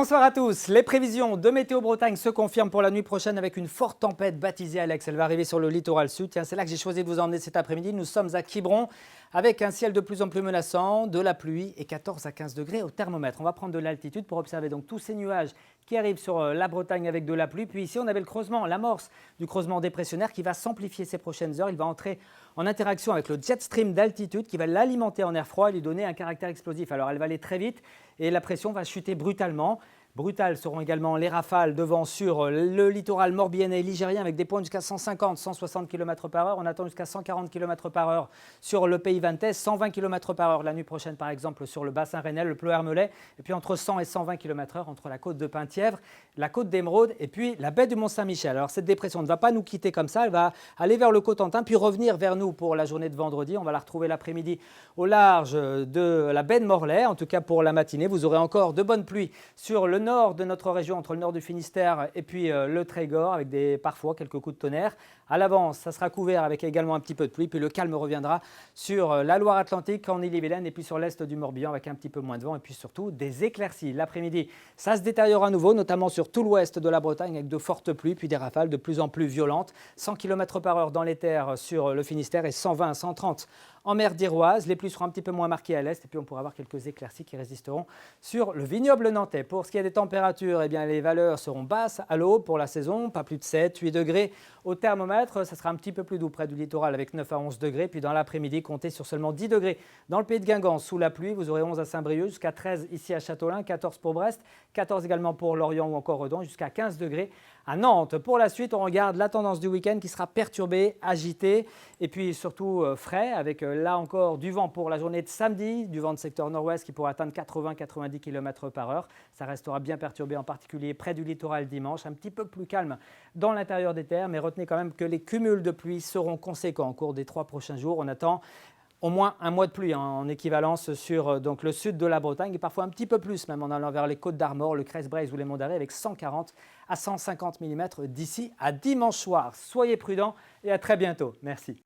Bonsoir à tous. Les prévisions de Météo Bretagne se confirment pour la nuit prochaine avec une forte tempête baptisée Alex. Elle va arriver sur le littoral sud. Tiens, c'est là que j'ai choisi de vous emmener cet après-midi. Nous sommes à Quiberon avec un ciel de plus en plus menaçant, de la pluie et 14 à 15 degrés au thermomètre. On va prendre de l'altitude pour observer donc tous ces nuages qui arrivent sur la Bretagne avec de la pluie. Puis ici, on avait le creusement, l'amorce du creusement dépressionnaire qui va s'amplifier ces prochaines heures. Il va entrer en interaction avec le jet stream d'altitude qui va l'alimenter en air froid et lui donner un caractère explosif. Alors, elle va aller très vite et la pression va chuter brutalement. Brutales seront également les rafales de vent sur le littoral morbihanais et ligérien avec des pointes jusqu'à 150-160 km/h. On attend jusqu'à 140 km/h sur le pays vantais, 120 km/h la nuit prochaine par exemple sur le bassin rennais, le Pleu-Hermelais, et puis entre 100 et 120 km/h entre la côte de Penthièvre, la côte d'Émeraude et puis la baie du Mont-Saint-Michel. Alors cette dépression ne va pas nous quitter comme ça, elle va aller vers le Cotentin puis revenir vers nous pour la journée de vendredi. On va la retrouver l'après-midi au large de la baie de Morlaix, en tout cas pour la matinée. Vous aurez encore de bonnes pluies sur le nord de notre région, entre le nord du Finistère et puis le Trégor, avec parfois quelques coups de tonnerre. À l'avance, ça sera couvert avec également un petit peu de pluie, puis le calme reviendra sur la Loire-Atlantique, en Ille-et-Vilaine, et puis sur l'est du Morbihan avec un petit peu moins de vent, et puis surtout des éclaircies. L'après-midi, ça se détériore à nouveau, notamment sur tout l'ouest de la Bretagne, avec de fortes pluies, puis des rafales de plus en plus violentes. 100 km/h dans les terres sur le Finistère et 120 à 130 en mer d'Iroise. Les pluies seront un petit peu moins marquées à l'est, et puis on pourra avoir quelques éclaircies qui résisteront sur le vignoble nantais. Pour ce qui est des températures, eh bien, les valeurs seront basses à l'aube pour la saison, pas plus de 7-8 degrés au thermomètre. Ça sera un petit peu plus doux près du littoral avec 9 à 11 degrés. Puis dans l'après-midi, comptez sur seulement 10 degrés dans le pays de Guingamp sous la pluie. Vous aurez 11 à Saint-Brieuc, jusqu'à 13 ici à Châteaulin, 14 pour Brest, 14 également pour Lorient ou encore Redon, jusqu'à 15 degrés à Nantes. Pour la suite, on regarde la tendance du week-end qui sera perturbée, agitée et puis surtout frais avec là encore du vent pour la journée de samedi, du vent de secteur nord-ouest qui pourra atteindre 80-90 km/h. Ça restera bien perturbé en particulier près du littoral dimanche, un petit peu plus calme dans l'intérieur des terres, mais retenez quand même que les cumuls de pluie seront conséquents au cours des 3 prochains jours. On attend au moins un mois de pluie en équivalence sur donc, le sud de la Bretagne et parfois un petit peu plus même en allant vers les Côtes d'Armor, le Crest-Braise ou les Monts d'Arrée avec 140 à 150 mm d'ici à dimanche soir. Soyez prudents et à très bientôt. Merci.